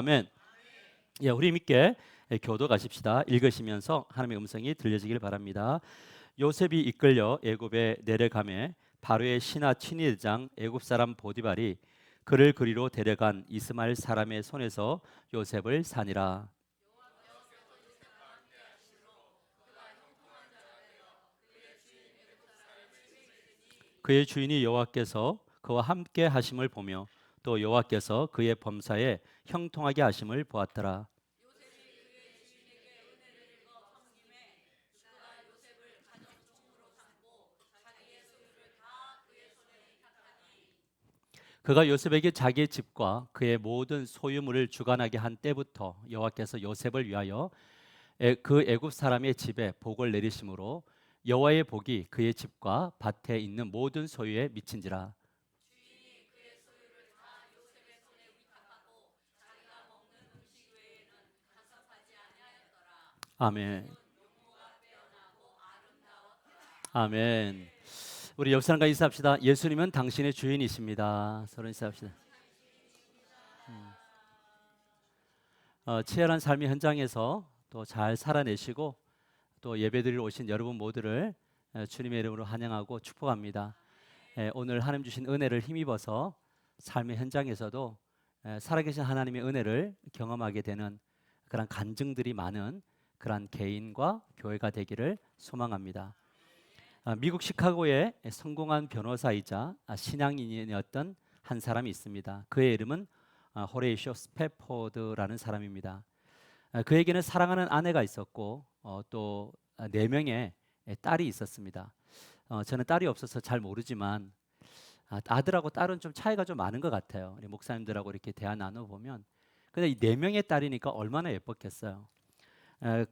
아멘. 예, 우리 믿게 교도 가십시다. 읽으시면서 하나님의 음성이 들려지길 바랍니다. 요셉이 이끌려 애굽에 내려가매 바로의 신하 친위대장 애굽 사람 보디발이 그를 그리로 데려간 이스마엘 사람의 손에서 요셉을 산이라. 그의 주인이 여호와께서 그와 함께 하심을 보며 또 여호와께서 그의 범사에 형통하게 하심을 보았더라. 그가 요셉에게 자기의 집과 그의 모든 소유물을 주관하게 한 때부터 여호와께서 요셉을 위하여 그 애굽 사람의 집에 복을 내리심으로 여호와의 복이 그의 집과 밭에 있는 모든 소유에 미친지라. 아멘. 아멘. 우리 옆 사람과 인사합시다. 예수님은 당신의 주인이십니다. 서로 인사합시다. 치열한 삶의 현장에서 또 잘 살아내시고 또 예배드리러 오신 여러분 모두를 주님의 이름으로 환영하고 축복합니다. 오늘 하나님 주신 은혜를 힘입어서 삶의 현장에서도 살아계신 하나님의 은혜를 경험하게 되는 그런 간증들이 많은 그런 개인과 교회가 되기를 소망합니다. 미국 시카고의 성공한 변호사이자 신앙인이었던 한 사람이 있습니다. 그의 이름은 호레이쇼 스패포드라는 사람입니다. 그에게는 사랑하는 아내가 있었고 또 4명의 딸이 있었습니다. 저는 딸이 없어서 잘 모르지만 아들하고 딸은 좀 차이가 좀 많은 것 같아요. 우리 목사님들하고 이렇게 대화 나눠보면. 근데 이 4명의 딸이니까 얼마나 예뻤겠어요.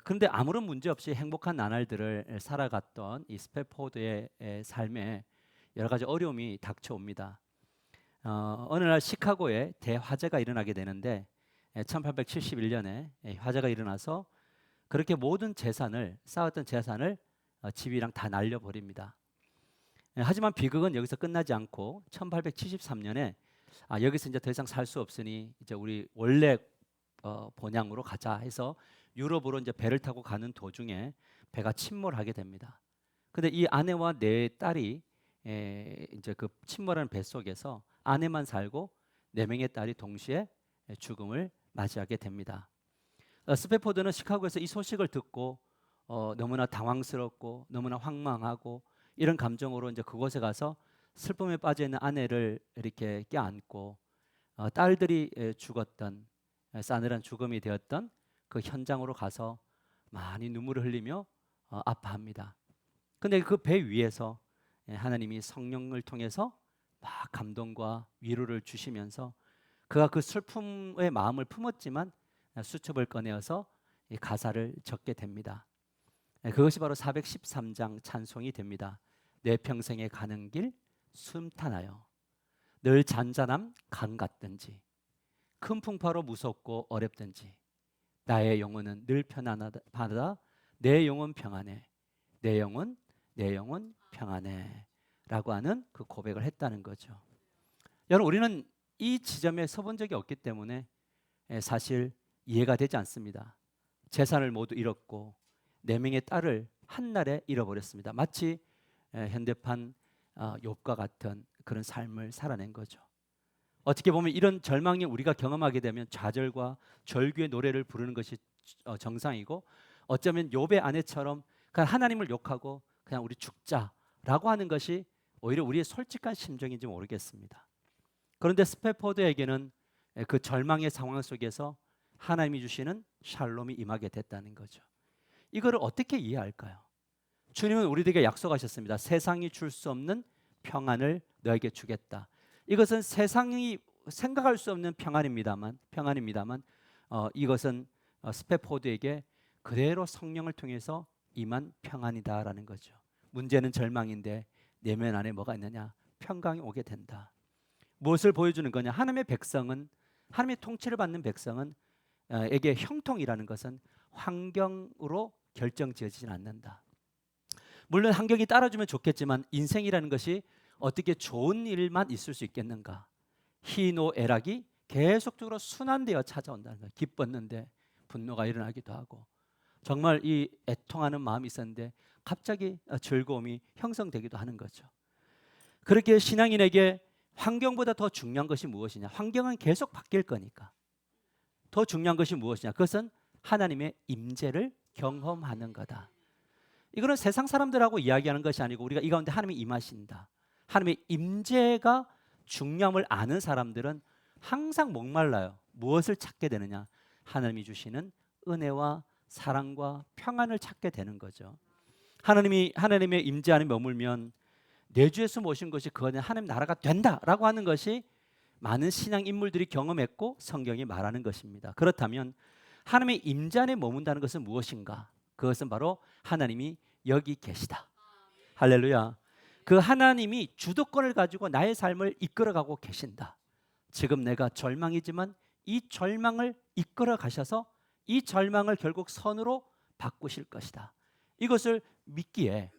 그런데 아무런 문제 없이 행복한 나날들을 살아갔던 이 스패포드의 삶에 여러 가지 어려움이 닥쳐옵니다. 어느 날 시카고에 대화재가 일어나게 되는데 1871년에 화재가 일어나서 그렇게 모든 재산을 쌓았던 재산을 집이랑 다 날려버립니다. 하지만 비극은 여기서 끝나지 않고 1873년에 여기서 이제 더 이상 살 수 없으니 이제 우리 원래 본향으로 가자 해서 유럽으로 이제 배를 타고 가는 도중에 배가 침몰하게 됩니다. 근데 이 아내와 4딸이 이제 그 침몰하는 배 속에서 아내만 살고 4명의 딸이 동시에 죽음을 맞이하게 됩니다. 스패포드는 시카고에서 이 소식을 듣고 너무나 당황스럽고 너무나 황망하고 이런 감정으로 이제 그곳에 가서 슬픔에 빠져 있는 아내를 이렇게 껴안고 딸들이 죽었던 싸늘한 죽음이 되었던 그 현장으로 가서 많이 눈물을 흘리며 아파합니다. 근데 그 배 위에서 하나님이 성령을 통해서 막 감동과 위로를 주시면서 그가 그 슬픔의 마음을 품었지만 수첩을 꺼내어서 이 가사를 적게 됩니다. 그것이 바로 413장 찬송이 됩니다. 내 평생에 가는 길 숨탄하여 늘 잔잔함 강 같든지 큰 풍파로 무섭고 어렵든지 나의 영혼은 늘 편안하다. 내 영혼 평안해. 내 영혼 평안해. 라고 하는 그 고백을 했다는 거죠. 여러분, 우리는 이 지점에 서본 적이 없기 때문에 사실 이해가 되지 않습니다. 재산을 모두 잃었고 4명의 딸을 한날에 잃어버렸습니다. 마치 현대판 욥과 같은 그런 삶을 살아낸 거죠. 어떻게 보면 이런 절망이 우리가 경험하게 되면 좌절과 절규의 노래를 부르는 것이 정상이고, 어쩌면 욥의 아내처럼 그냥 하나님을 욕하고 그냥 우리 죽자라고 하는 것이 오히려 우리의 솔직한 심정인지 모르겠습니다. 그런데 스패포드에게는 그 절망의 상황 속에서 하나님이 주시는 샬롬이 임하게 됐다는 거죠. 이거를 어떻게 이해할까요? 주님은 우리들에게 약속하셨습니다. 세상이 줄 수 없는 평안을 너에게 주겠다. 이것은 세상이 생각할 수 없는 평안입니다만 이것은 스패포드에게 그대로 성령을 통해서 임한 평안이다라는 거죠. 문제는 절망인데 내면 안에 뭐가 있느냐? 평강이 오게 된다. 무엇을 보여주는 거냐? 하나님의 통치를 받는 백성은 에게 형통이라는 것은 환경으로 결정지어지진 않는다. 물론 환경이 따라주면 좋겠지만 인생이라는 것이 어떻게 좋은 일만 있을 수 있겠는가? 희노애락이 계속적으로 순환되어 찾아온다는 거예요. 기뻤는데 분노가 일어나기도 하고, 정말 이 애통하는 마음이 있었는데 갑자기 즐거움이 형성되기도 하는 거죠. 그렇게 신앙인에게 환경보다 더 중요한 것이 무엇이냐? 환경은 계속 바뀔 거니까. 더 중요한 것이 무엇이냐? 그것은 하나님의 임재를 경험하는 거다. 이거는 세상 사람들하고 이야기하는 것이 아니고 우리가 이 가운데 하나님이 임하신다, 하나님의 임재가 중요함을 아는 사람들은 항상 목말라요. 무엇을 찾게 되느냐? 하나님이 주시는 은혜와 사랑과 평안을 찾게 되는 거죠. 하나님의 임재 안에 머물면 내주에서 모신 것이 그 안에 하나님 나라가 된다라고 하는 것이 많은 신앙 인물들이 경험했고 성경이 말하는 것입니다. 그렇다면 하나님의 임재 안에 머문다는 것은 무엇인가? 그것은 바로 하나님이 여기 계시다. 할렐루야. 그 하나님이 주도권을 가지고 나의 삶을 이끌어가고 계신다. 지금 내가 절망이지만 이 절망을 이끌어 가셔서 이 절망을 결국 선으로 바꾸실 것이다. 이것을 믿기에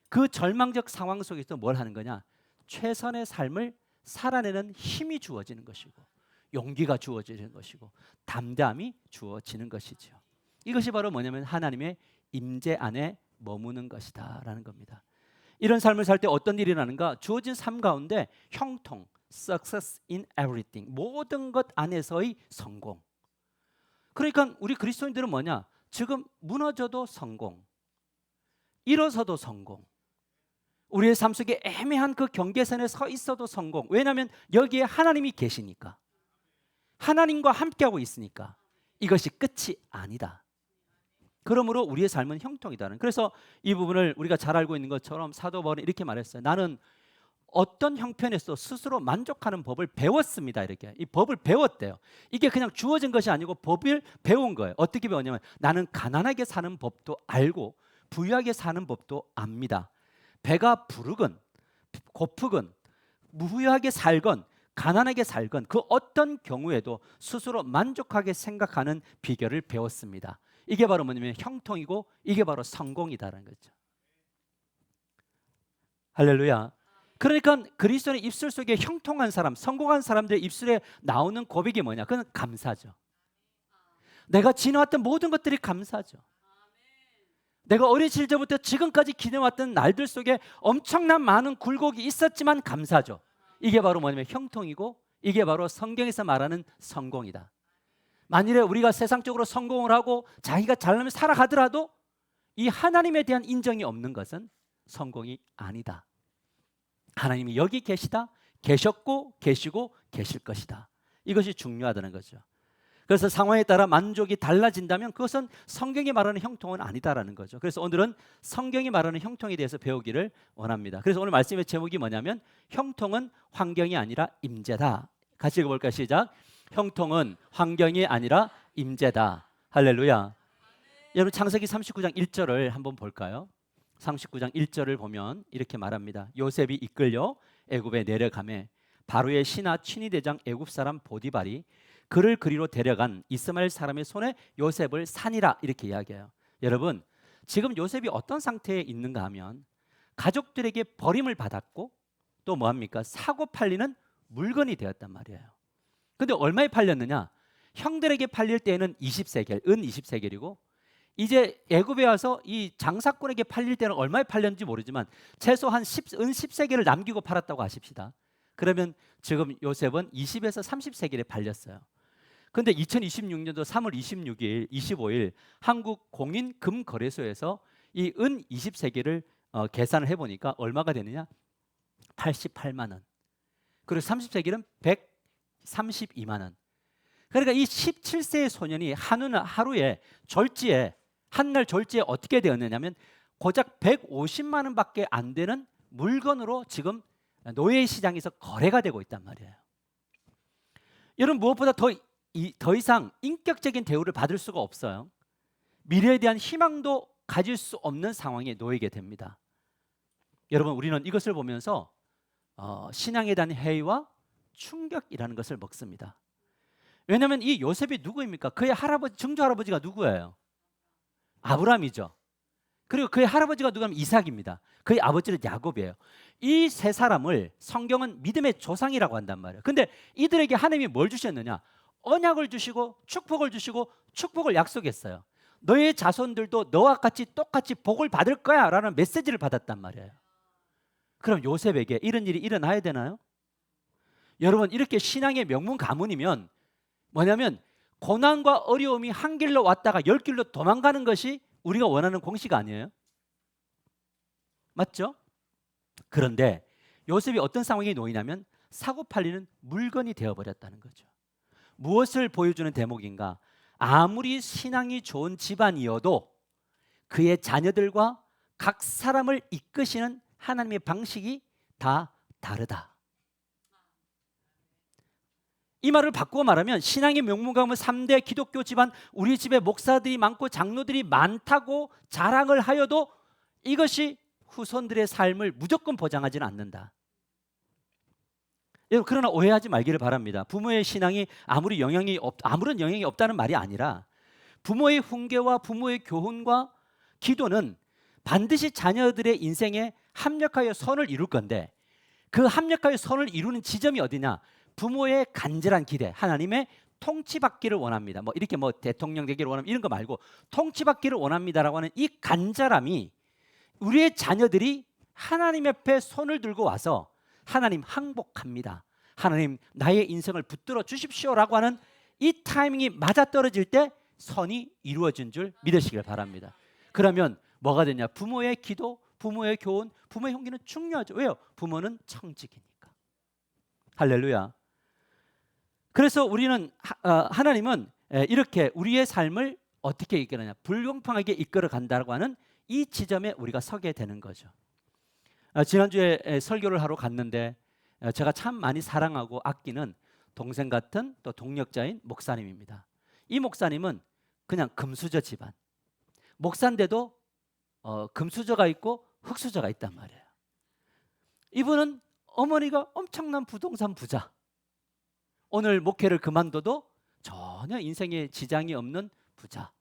그 절망적 상황 속에서 뭘 하는 거냐? 최선의 삶을 살아내는 힘이 주어지는 것이고, 용기가 주어지는 것이고, 담대함이 주어지는 것이죠. 이것이 바로 뭐냐면 하나님의 임재 안에 머무는 것이다라는 겁니다. 이런 삶을 살 때 어떤 일이 일어나는가? 주어진 삶 가운데 형통, success in everything, 모든 것 안에서의 성공. 그러니까 우리 그리스도인들은 뭐냐? 지금 무너져도 성공, 일어서도 성공, 우리의 삶 속에 애매한 그 경계선에 서 있어도 성공. 왜냐하면 여기에 하나님이 계시니까, 하나님과 함께하고 있으니까. 이것이 끝이 아니다. 그러므로 우리의 삶은 형통이다는. 그래서 이 부분을 우리가 잘 알고 있는 것처럼 사도 바울은 이렇게 말했어요. 나는 어떤 형편에서 스스로 만족하는 법을 배웠습니다. 이렇게 이 법을 배웠대요. 이게 그냥 주어진 것이 아니고 법을 배운 거예요. 어떻게 배웠냐면 나는 가난하게 사는 법도 알고 부유하게 사는 법도 압니다. 배가 부르건 고프건 무유하게 살건 가난하게 살건 그 어떤 경우에도 스스로 만족하게 생각하는 비결을 배웠습니다. 이게 바로 뭐냐면 형통이고 이게 바로 성공이다라는 거죠. 할렐루야. 그러니까 그리스도의 입술 속에 형통한 사람, 성공한 사람들의 입술에 나오는 고백이 뭐냐? 그건 감사죠. 내가 지나왔던 모든 것들이 감사죠. 내가 어린 시절부터 지금까지 기대왔던 날들 속에 엄청난 많은 굴곡이 있었지만 감사죠. 이게 바로 뭐냐면 형통이고 이게 바로 성경에서 말하는 성공이다. 만일에 우리가 세상적으로 성공을 하고 자기가 잘나면 살아가더라도 이 하나님에 대한 인정이 없는 것은 성공이 아니다. 하나님이 여기 계시다, 계셨고 계시고 계실 것이다. 이것이 중요하다는 거죠. 그래서 상황에 따라 만족이 달라진다면 그것은 성경이 말하는 형통은 아니다라는 거죠. 그래서 오늘은 성경이 말하는 형통에 대해서 배우기를 원합니다. 그래서 오늘 말씀의 제목이 뭐냐면 형통은 환경이 아니라 임재다. 같이 읽어볼까요? 시작. 형통은 환경이 아니라 임재다. 할렐루야. 여러분 창세기 39장 1절을 한번 볼까요? 39장 1절을 보면 이렇게 말합니다. 요셉이 이끌려 애굽에 내려가매 바로의 신하 친위대장 애굽 사람 보디발이 그를 그리로 데려간 이스마엘 사람의 손에 요셉을 산이라 이렇게 이야기해요. 여러분 지금 요셉이 어떤 상태에 있는가 하면 가족들에게 버림을 받았고 또 뭐합니까? 사고 팔리는 물건이 되었단 말이에요. 근데 얼마에 팔렸느냐? 형들에게 팔릴 때는 20세겔, 은 20세겔이고 이제 애굽에 와서 이 장사꾼에게 팔릴 때는 얼마에 팔렸는지 모르지만 최소한 은 10세겔을 남기고 팔았다고 하십시다. 그러면 지금 요셉은 20에서 30세겔에 팔렸어요. 근데 2026년도 3월 26일, 25일 한국 공인금거래소에서 이 은 20세겔을 계산을 해보니까 얼마가 되느냐? 88만 원. 그리고 30세겔은 132만 원. 그러니까 이 17세의 소년이 하루에 졸지에 한날 졸지에 어떻게 되었느냐면 고작 150만 원밖에 안 되는 물건으로 지금 노예 시장에서 거래가 되고 있단 말이에요. 여러분 무엇보다 더 이상 인격적인 대우를 받을 수가 없어요. 미래에 대한 희망도 가질 수 없는 상황에 놓이게 됩니다. 여러분 우리는 이것을 보면서 신앙에 대한 회의와 충격이라는 것을 먹습니다. 왜냐하면 이 요셉이 누구입니까? 그의 할아버지, 증조할아버지가 누구예요? 아브라함이죠. 그리고 그의 할아버지가 누구냐면 이삭입니다. 그의 아버지는 야곱이에요. 이 세 사람을 성경은 믿음의 조상이라고 한단 말이에요. 근데 이들에게 하나님이 뭘 주셨느냐? 언약을 주시고 축복을 주시고 축복을 약속했어요. 너의 자손들도 너와 같이 똑같이 복을 받을 거야 라는 메시지를 받았단 말이에요. 그럼 요셉에게 이런 일이 일어나야 되나요? 여러분, 이렇게 신앙의 명문 가문이면 뭐냐면 고난과 어려움이 한 길로 왔다가 열 길로 도망가는 것이 우리가 원하는 공식 아니에요? 맞죠? 그런데 요셉이 어떤 상황에 놓이냐면 사고 팔리는 물건이 되어버렸다는 거죠. 무엇을 보여주는 대목인가? 아무리 신앙이 좋은 집안이어도 그의 자녀들과 각 사람을 이끄시는 하나님의 방식이 다 다르다. 이 말을 바꾸어 말하면 신앙의 명문 가문 3대 기독교 집안, 우리 집에 목사들이 많고 장로들이 많다고 자랑을 하여도 이것이 후손들의 삶을 무조건 보장하지는 않는다. 그러나 오해하지 말기를 바랍니다. 부모의 신앙이 아무런 영향이 없다는 말이 아니라 부모의 훈계와 부모의 교훈과 기도는 반드시 자녀들의 인생에 합력하여 선을 이룰 건데, 그 합력하여 선을 이루는 지점이 어디냐? 부모의 간절한 기대, 하나님의 통치받기를 원합니다. 이렇게 대통령 되기를 원합니다, 이런 거 말고 통치받기를 원합니다라고 하는 이 간절함이 우리의 자녀들이 하나님 앞에 손을 들고 와서 하나님 항복합니다, 하나님 나의 인생을 붙들어 주십시오라고 하는 이 타이밍이 맞아떨어질 때 선이 이루어진 줄 믿으시길 바랍니다. 그러면 뭐가 되냐? 부모의 기도, 부모의 교훈, 부모의 훈계는 중요하죠. 왜요? 부모는 청직이니까. 할렐루야. 그래서 우리는 하나님은 이렇게 우리의 삶을 어떻게 이끌느냐? 불공평하게 이끌어 간다고 하는 이 지점에 우리가 서게 되는 거죠. 지난주에 설교를 하러 갔는데 제가 참 많이 사랑하고 아끼는 동생 같은 또 동력자인 목사님입니다. 이 목사님은 그냥 금수저 집안, 목사인데도 금수저가 있고 흙수저가 있단 말이에요. 이분은 어머니가 엄청난 부동산 부자, 오늘 목회를 그만둬도 전혀 인생에 지장이 없는 부자.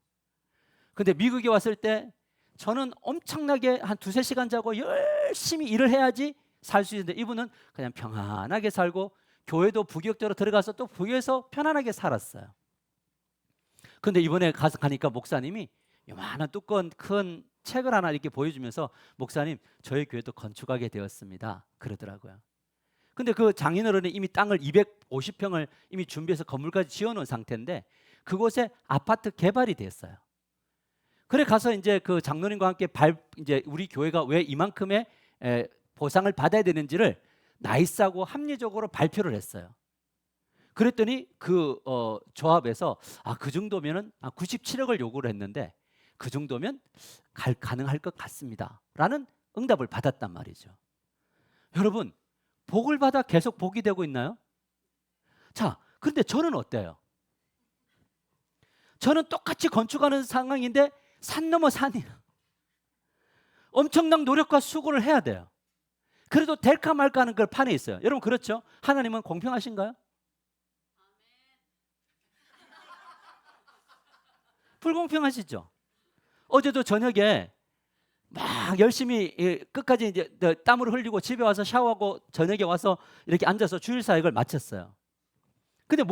근데 미국에 왔을 때 저는 엄청나게 한 2-3시간 자고 열심히 일을 해야지 살 수 있는데 이분은 그냥 평안하게 살고 교회도 부교육적으로 들어가서 또 부교에서 편안하게 살았어요. 근데 이번에 가니까 목사님이 요만한 두꺼운 큰 책을 하나 이렇게 보여주면서 목사님, 저희 교회도 건축하게 되었습니다 그러더라고요. 근데 그 장인어른이 이미 땅을 250평을 이미 준비해서 건물까지 지어놓은 상태인데 그곳에 아파트 개발이 됐어요. 그래 가서 이제 그 장로님과 함께 이제 우리 교회가 왜 이만큼의 보상을 받아야 되는지를 나이스하고 합리적으로 발표를 했어요. 그랬더니 그 조합에서 그 정도면은 97억을 요구를 했는데 그 정도면 가능할 것 같습니다라는 응답을 받았단 말이죠. 여러분, 복을 받아 계속 복이 되고 있나요? 자, 그런데 저는 어때요? 저는 똑같이 건축하는 상황인데 산 넘어 산이야. 엄청난 노력과 수고를 해야 돼요. 그래도 될까 말까 하는 걸 판에 있어요. 여러분, 그렇죠? 하나님은 공평하신가요? 불공평하시죠? 어제도 저녁에 막 열심히 끝까지 이제 땀을 흘리고 집에 와서 샤워하고 저녁에 와서 이렇게 앉아서 주일 사역을 마쳤어요. 근데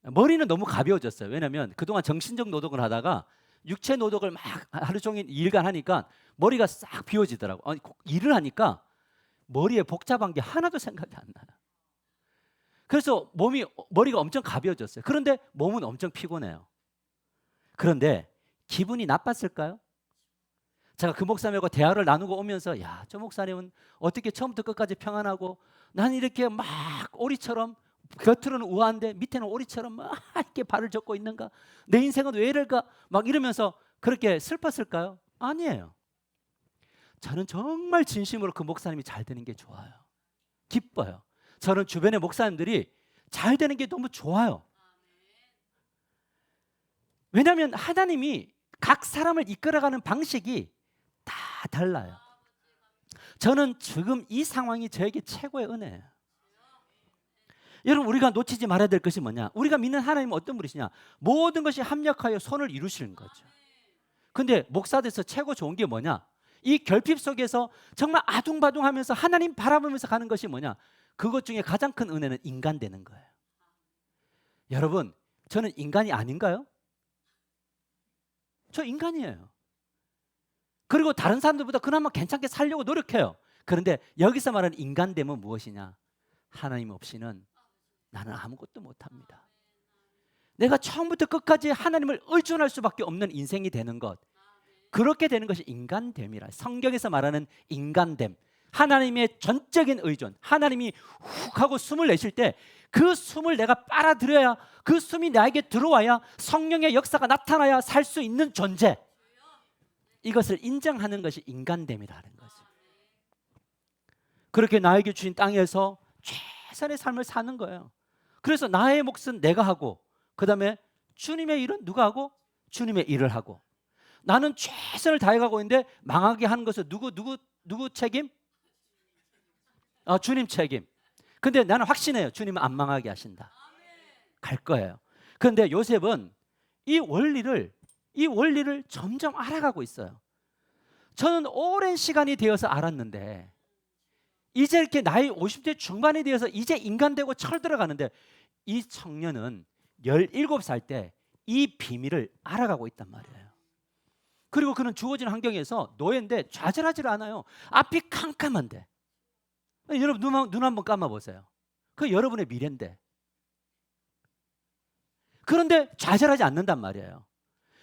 머리는 너무 가벼워졌어요. 왜냐하면 그동안 정신적 노동을 하다가 육체 노동을 막 하루 종일 일간 하니까 머리가 싹 비워지더라고. 일을 하니까 머리에 복잡한 게 하나도 생각이 안 나요. 그래서 머리가 엄청 가벼워졌어요. 그런데 몸은 엄청 피곤해요. 그런데 기분이 나빴을까요? 제가 그 목사님하고 대화를 나누고 오면서 저 목사님은 어떻게 처음부터 끝까지 평안하고 난 이렇게 막 오리처럼 겉으로는 우아한데 밑에는 오리처럼 막 이렇게 발을 젓고 있는가? 내 인생은 왜 이럴까? 막 이러면서 그렇게 슬펐을까요? 아니에요. 저는 정말 진심으로 그 목사님이 잘 되는 게 좋아요. 기뻐요. 저는 주변의 목사님들이 잘 되는 게 너무 좋아요. 왜냐하면 하나님이 각 사람을 이끌어가는 방식이 다 달라요. 저는 지금 이 상황이 저에게 최고의 은혜예요. 여러분, 우리가 놓치지 말아야 될 것이 뭐냐? 우리가 믿는 하나님은 어떤 분이시냐? 모든 것이 합력하여 선을 이루시는 거죠. 근데 목사 돼서 최고 좋은 게 뭐냐? 이 결핍 속에서 정말 아둥바둥하면서 하나님 바라보면서 가는 것이 뭐냐? 그것 중에 가장 큰 은혜는 인간 되는 거예요. 여러분, 저는 인간이 아닌가요? 저 인간이에요. 그리고 다른 사람들보다 그나마 괜찮게 살려고 노력해요. 그런데 여기서 말하는 인간됨은 무엇이냐? 하나님 없이는 나는 아무것도 못합니다. 내가 처음부터 끝까지 하나님을 의존할 수밖에 없는 인생이 되는 것, 그렇게 되는 것이 인간됨이라. 성경에서 말하는 인간됨, 하나님의 전적인 의존. 하나님이 훅 하고 숨을 내쉴 때 그 숨을 내가 빨아들여야, 그 숨이 나에게 들어와야 성령의 역사가 나타나야 살 수 있는 존재, 이것을 인정하는 것이 인간됨이라는 거죠. 그렇게 나에게 주신 땅에서 최선의 삶을 사는 거예요. 그래서 나의 몫은 내가 하고, 그 다음에 주님의 일은 누가 하고? 주님의 일을 하고. 나는 최선을 다해가고 있는데 망하게 하는 것은 누구 책임? 주님 책임. 근데 나는 확신해요. 주님은 안 망하게 하신다. 갈 거예요. 그런데 요셉은 이 원리를 점점 알아가고 있어요. 저는 오랜 시간이 되어서 알았는데, 이제 이렇게 나이 50대 중반이 되어서 이제 인간 되고 철 들어가는데, 이 청년은 17살 때 이 비밀을 알아가고 있단 말이에요. 그리고 그는 주어진 환경에서 노예인데 좌절하지를 않아요. 앞이 캄캄한데. 여러분 눈 한번 감아 보세요. 그 여러분의 미래인데. 그런데 좌절하지 않는단 말이에요.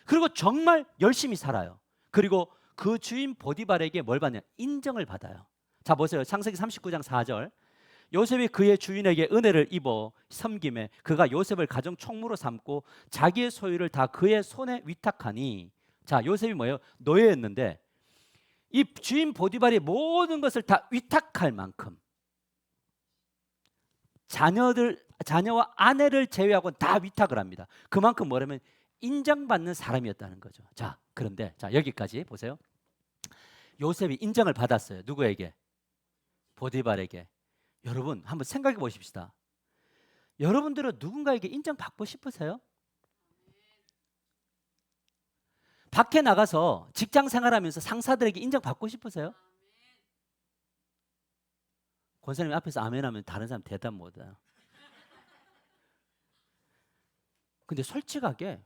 그리고 정말 열심히 살아요. 그리고 그 주인 보디발에게 뭘 받냐? 인정을 받아요. 자 보세요. 창세기 39장 4절. 요셉이 그의 주인에게 은혜를 입어 섬김에 그가 요셉을 가정 총무로 삼고 자기의 소유를 다 그의 손에 위탁하니. 자, 요셉이 뭐예요? 노예였는데 이 주인 보디발이 모든 것을 다 위탁할 만큼, 자녀와 아내를 제외하고는 다 위탁을 합니다. 그만큼 뭐라면 인정받는 사람이었다는 거죠. 자, 그런데 자 여기까지 보세요. 요셉이 인정을 받았어요. 누구에게? 보디발에게. 여러분 한번 생각해 보십시다. 여러분들은 누군가에게 인정받고 싶으세요? 밖에 나가서 직장 생활하면서 상사들에게 인정받고 싶으세요? 권사님 앞에서 아멘 하면 다른 사람 대답 못해요. 근데 솔직하게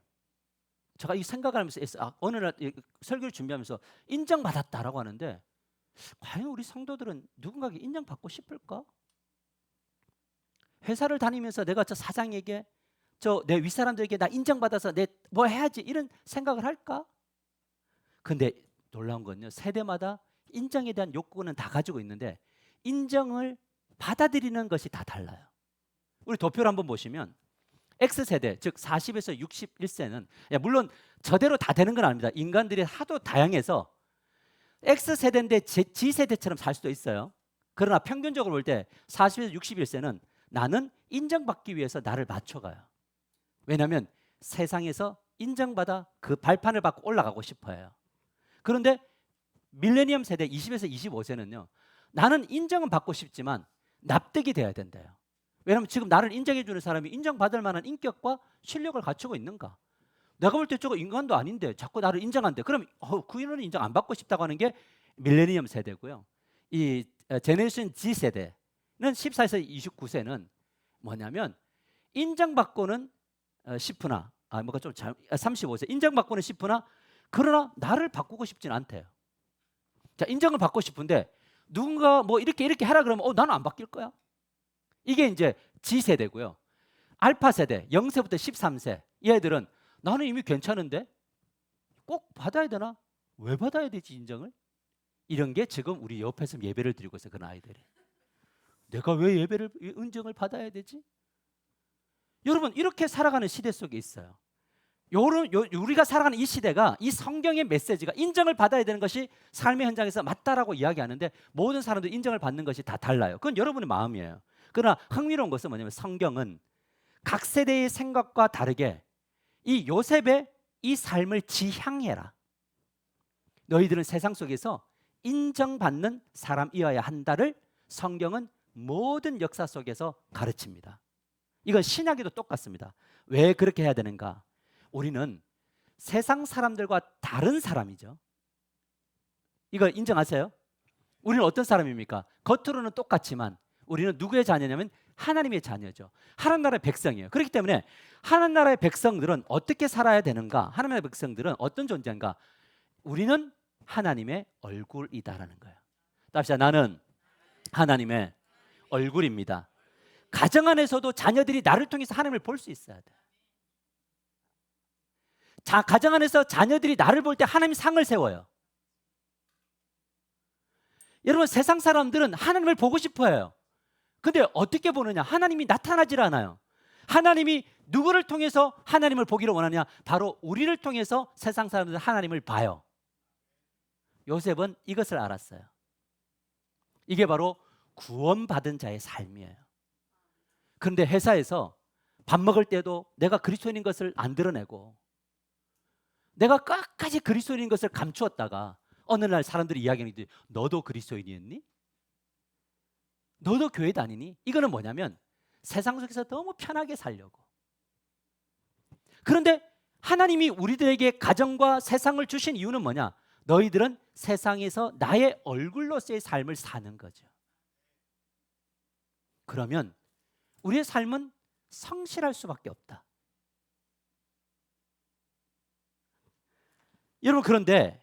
제가 이 생각을 하면서 어느 날 설교를 준비하면서 인정받았다라고 하는데, 과연 우리 성도들은 누군가에게 인정받고 싶을까? 회사를 다니면서 내가 저 사장에게, 저 내 윗사람들에게 나 인정받아서 내 뭐 해야지, 이런 생각을 할까? 근데 놀라운 건요, 세대마다 인정에 대한 욕구는 다 가지고 있는데 인정을 받아들이는 것이 다 달라요. 우리 도표를 한번 보시면 X세대, 즉 40에서 61세는 물론 저대로 다 되는 건 아닙니다. 인간들이 하도 다양해서 X세대인데 G세대처럼 살 수도 있어요. 그러나 평균적으로 볼 때 40에서 61세는 나는 인정받기 위해서 나를 맞춰가요. 왜냐하면 세상에서 인정받아 그 발판을 받고 올라가고 싶어요. 그런데 밀레니엄 세대 20에서 25세는요, 나는 인정은 받고 싶지만 납득이 돼야 된대요. 왜냐하면 지금 나를 인정해 주는 사람이 인정받을 만한 인격과 실력을 갖추고 있는가? 내가 볼 때 저거 인간도 아닌데 자꾸 나를 인정한대. 그럼 그 인원은 인정 안 받고 싶다고 하는 게 밀레니엄 세대고요. 이 제네레이션 Z 세대는 14에서 29세는 뭐냐면 인정받고는 싶으나 뭐가 좀 35세 인정받고는 싶으나 그러나 나를 바꾸고 싶진 않대요. 자, 인정을 받고 싶은데 누군가 뭐 이렇게 하라 그러면 나는 안 바뀔 거야. 이게 이제 G세대고요. 알파 세대 0세부터 13세 이 애들은 나는 이미 괜찮은데 꼭 받아야 되나? 왜 받아야 되지 인정을? 이런 게 지금 우리 옆에서 예배를 드리고 있어요. 그 아이들이. 내가 왜 예배를 인정을 받아야 되지? 여러분 이렇게 살아가는 시대 속에 있어요. 우리가 살아가는 이 시대가 이 성경의 메시지가 인정을 받아야 되는 것이 삶의 현장에서 맞다라고 이야기하는데 모든 사람들이 인정을 받는 것이 다 달라요. 그건 여러분의 마음이에요. 그러나 흥미로운 것은 뭐냐면 성경은 각 세대의 생각과 다르게 이 요셉의 이 삶을 지향해라. 너희들은 세상 속에서 인정받는 사람이어야 한다를 성경은 모든 역사 속에서 가르칩니다. 이건 신약에도 똑같습니다. 왜 그렇게 해야 되는가? 우리는 세상 사람들과 다른 사람이죠. 이거 인정하세요? 우리는 어떤 사람입니까? 겉으로는 똑같지만 우리는 누구의 자녀냐면 하나님의 자녀죠. 하나님 나라의 백성이에요. 그렇기 때문에 하나님 나라의 백성들은 어떻게 살아야 되는가? 하나님 나라의 백성들은 어떤 존재인가? 우리는 하나님의 얼굴이다라는 거예요. 답시다. 나는 하나님의 얼굴입니다. 가정 안에서도 자녀들이 나를 통해서 하나님을 볼 수 있어야 돼. 가정 안에서 자녀들이 나를 볼 때 하나님 상을 세워요. 여러분, 세상 사람들은 하나님을 보고 싶어 해요. 근데 어떻게 보느냐? 하나님이 나타나질 않아요. 하나님이 누구를 통해서 하나님을 보기를 원하냐? 바로 우리를 통해서 세상 사람들은 하나님을 봐요. 요셉은 이것을 알았어요. 이게 바로 구원받은 자의 삶이에요. 그런데 회사에서 밥 먹을 때도 내가 그리스도인인 것을 안 드러내고 내가 끝까지 그리스도인인 것을 감추었다가 어느 날 사람들이 이야기하는 게 너도 그리스도인이었니? 너도 교회 다니니? 이거는 뭐냐면 세상 속에서 너무 편하게 살려고. 그런데 하나님이 우리들에게 가정과 세상을 주신 이유는 뭐냐? 너희들은 세상에서 나의 얼굴로서의 삶을 사는 거죠. 그러면 우리의 삶은 성실할 수밖에 없다. 여러분, 그런데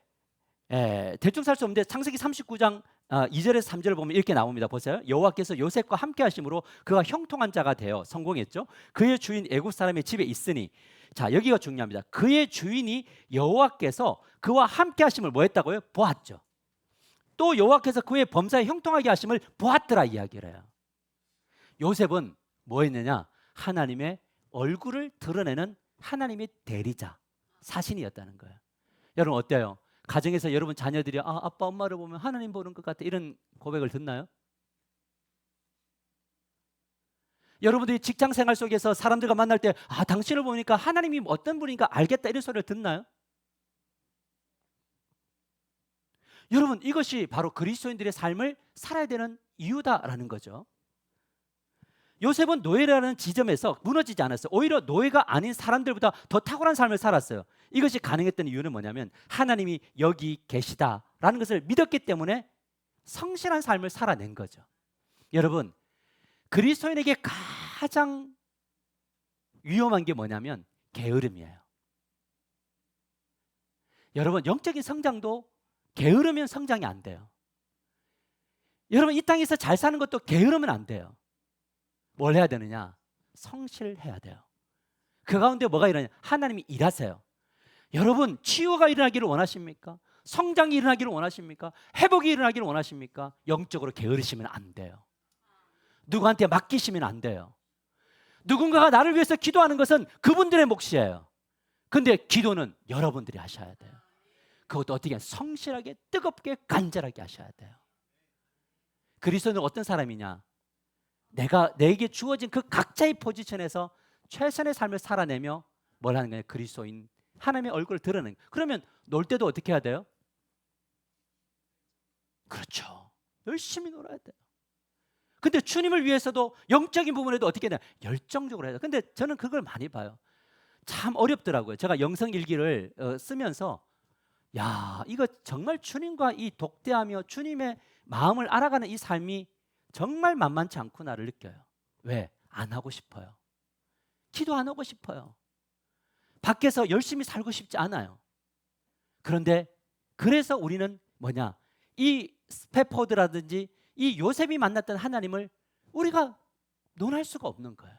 대충 살 수 없는데 창세기 39장 2절에서 3절을 보면 이렇게 나옵니다. 보세요. 여호와께서 요셉과 함께 하심으로 그가 형통한 자가 되어 성공했죠. 그의 주인 애굽 사람의 집에 있으니, 자, 여기가 중요합니다. 그의 주인이 여호와께서 그와 함께 하심을 뭐 했다고요? 보았죠. 또 여호와께서 그의 범사에 형통하게 하심을 보았더라 이야기를 해요. 요셉은 뭐 했느냐? 하나님의 얼굴을 드러내는 하나님의 대리자, 사신이었다는 거예요. 여러분 어때요? 가정에서 여러분 자녀들이 아빠 엄마를 보면 하나님 보는 것 같아, 이런 고백을 듣나요? 여러분들이 직장 생활 속에서 사람들과 만날 때 당신을 보니까 하나님이 어떤 분인가 알겠다, 이런 소리를 듣나요? 여러분, 이것이 바로 그리스도인들의 삶을 살아야 되는 이유다라는 거죠. 요셉은 노예라는 지점에서 무너지지 않았어요. 오히려 노예가 아닌 사람들보다 더 탁월한 삶을 살았어요. 이것이 가능했던 이유는 뭐냐면 하나님이 여기 계시다라는 것을 믿었기 때문에 성실한 삶을 살아낸 거죠. 여러분, 그리스도인에게 가장 위험한 게 뭐냐면 게으름이에요. 여러분, 영적인 성장도 게으르면 성장이 안 돼요. 여러분, 이 땅에서 잘 사는 것도 게으르면 안 돼요. 뭘 해야 되느냐? 성실해야 돼요. 그 가운데 뭐가 일어나냐? 하나님이 일하세요. 여러분, 치유가 일어나기를 원하십니까? 성장이 일어나기를 원하십니까? 회복이 일어나기를 원하십니까? 영적으로 게으르시면 안 돼요. 누구한테 맡기시면 안 돼요. 누군가가 나를 위해서 기도하는 것은 그분들의 몫이에요. 근데 기도는 여러분들이 하셔야 돼요. 그것도 어떻게 성실하게, 뜨겁게, 간절하게 하셔야 돼요. 그리스도는 어떤 사람이냐? 내게 주어진 그 각자의 포지션에서 최선의 삶을 살아내며 뭘 하는 거냐? 그리스도인 하나님의 얼굴을 드러내는 거예요. 그러면 놀 때도 어떻게 해야 돼요? 그렇죠. 열심히 놀아야 돼요. 근데 주님을 위해서도 영적인 부분에도 어떻게 해야 돼요? 열정적으로 해야 돼요. 근데 저는 그걸 많이 봐요. 참 어렵더라고요. 제가 영성일기를 쓰면서 이거 정말 주님과 이 독대하며 주님의 마음을 알아가는 이 삶이 정말 만만치 않구나를 느껴요. 왜? 안 하고 싶어요. 기도 안 하고 싶어요. 밖에서 열심히 살고 싶지 않아요. 그런데 그래서 우리는 뭐냐? 이 스페포드라든지 이 요셉이 만났던 하나님을 우리가 논할 수가 없는 거예요.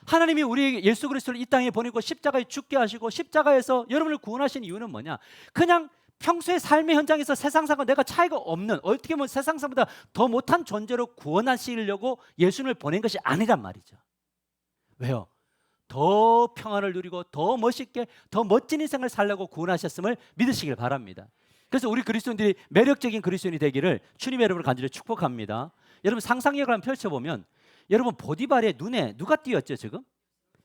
하나님이 우리에게 예수 그리스도를 이 땅에 보내고 십자가에 죽게 하시고 십자가에서 여러분을 구원하신 이유는 뭐냐? 그냥 평소의 삶의 현장에서 세상사과 내가 차이가 없는, 어떻게 보면 세상사보다 더 못한 존재로 구원하시려고 예수님을 보낸 것이 아니란 말이죠. 왜요? 더 평안을 누리고 더 멋있게, 더 멋진 인생을 살려고 구원하셨음을 믿으시길 바랍니다. 그래서 우리 그리스도인들이 매력적인 그리스도인이 되기를 주님의 이름으로 간절히 축복합니다. 여러분, 상상력을 한번 펼쳐보면 여러분, 보디발의 눈에 누가 띄었죠? 지금?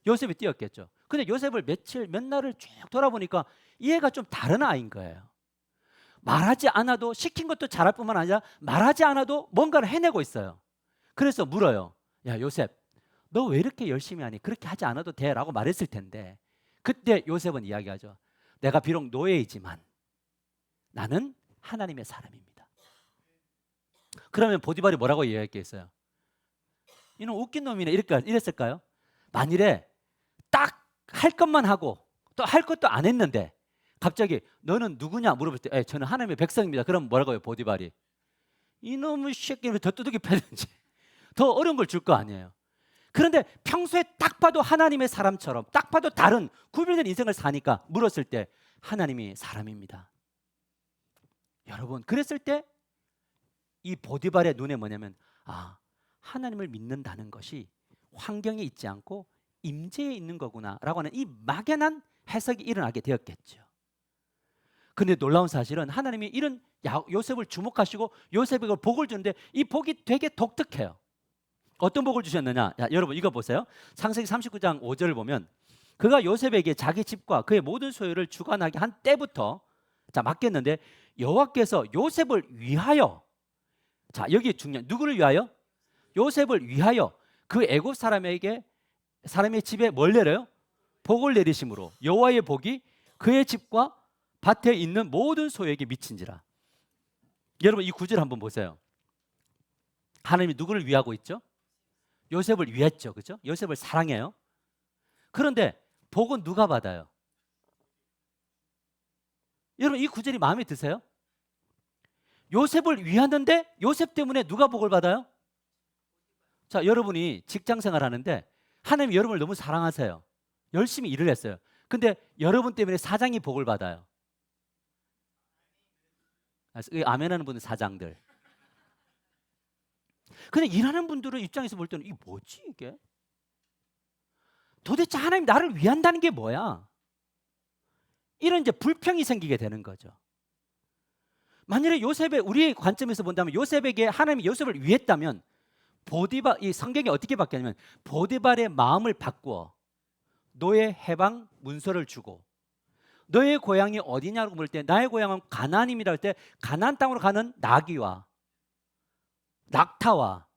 요셉이 띄었겠죠. 근데 요셉을 몇 날을 쭉 돌아보니까 이 애가 좀 다른 아이인 거예요. 말하지 않아도, 시킨 것도 잘할 뿐만 아니라 말하지 않아도 뭔가를 해내고 있어요. 그래서 물어요. 야, 요셉, 너 왜 이렇게 열심히 하니? 그렇게 하지 않아도 돼 라고 말했을 텐데 그때 요셉은 이야기하죠. 내가 비록 노예이지만 나는 하나님의 사람입니다. 그러면 보디발이 뭐라고 이야기했겠어요? 이놈 웃긴 놈이네 이랬을까요? 만일에 딱 할 것만 하고 또 할 것도 안 했는데 갑자기 너는 누구냐 물어볼 때 저는 하나님의 백성입니다. 그럼 뭐라고 해요? 보디발이 이놈의 새끼를 더 두둑이 패든지 더 어려운 걸 줄 거 아니에요. 그런데 평소에 딱 봐도 하나님의 사람처럼 딱 봐도 다른 구별된 인생을 사니까 물었을 때 하나님이 사람입니다. 여러분 그랬을 때 이 보디발의 눈에 뭐냐면 하나님을 믿는다는 것이 환경에 있지 않고 임재에 있는 거구나 라고 하는 이 막연한 해석이 일어나게 되었겠죠. 근데 놀라운 사실은 하나님이 이런 요셉을 주목하시고 요셉에게 복을 주는데 이 복이 되게 독특해요. 어떤 복을 주셨느냐? 여러분 이거 보세요. 창세기 39장 5절을 보면 그가 요셉에게 자기 집과 그의 모든 소유를 주관하게 한 때부터 맡겼는데 여호와께서 요셉을 위하여 여기 중요한 누구를 위하여? 요셉을 위하여 그 애굽 사람의 집에 뭘 내려요? 복을 내리심으로 여호와의 복이 그의 집과 밭에 있는 모든 소유에게 미친지라. 여러분 이 구절 한번 보세요. 하나님이 누구를 위하고 있죠? 요셉을 위했죠. 그렇죠? 요셉을 사랑해요. 그런데 복은 누가 받아요? 여러분 이 구절이 마음에 드세요? 요셉을 위하는데 요셉 때문에 누가 복을 받아요? 여러분이 직장 생활하는데 하나님이 여러분을 너무 사랑하세요. 열심히 일을 했어요. 근데 여러분 때문에 사장이 복을 받아요. 아멘하는 분은 사장들. 근데 일하는 분들은 입장에서 볼 때는 이게 뭐지 이게? 도대체 하나님 나를 위한다는 게 뭐야? 이런 이제 불평이 생기게 되는 거죠. 만일에 우리의 관점에서 본다면 요셉에게 하나님이 요셉을 위했다면 이 성경이 어떻게 바뀌냐면 보디발의 마음을 바꾸어 너의 해방 문서를 주고 너의 고향이 어디냐고 물을 때 나의 고향은 가나안입니다 할 때 가나안 땅으로 가는 나귀와 낙타와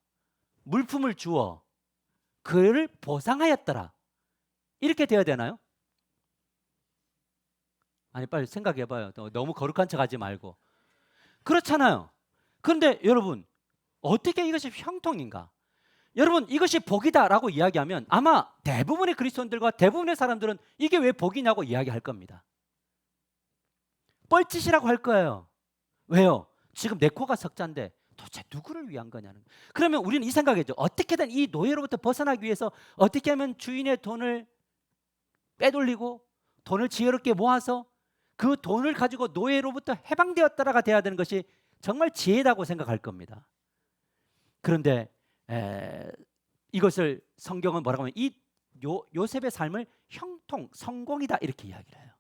물품을 주어 그를 보상하였더라. 이렇게 돼야 되나요? 아니 빨리 생각해봐요. 너무 거룩한 척하지 말고. 그렇잖아요. 그런데 여러분 어떻게 이것이 형통인가? 여러분 이것이 복이다라고 이야기하면 아마 대부분의 그리스도인들과 대부분의 사람들은 이게 왜 복이냐고 이야기할 겁니다. 뻘짓이라고 할 거예요. 왜요? 지금 내 코가 석자인데 도대체 누구를 위한 거냐는. 그러면 우리는 이 생각이죠. 어떻게든 이 노예로부터 벗어나기 위해서 어떻게 하면 주인의 돈을 빼돌리고 돈을 지혜롭게 모아서 그 돈을 가지고 노예로부터 해방되었다라가 돼야 되는 것이 정말 지혜라고 생각할 겁니다. 그런데 이것을 성경은 뭐라고 하면 이 요셉의 삶을 형통, 성공이다 이렇게 이야기를 해요.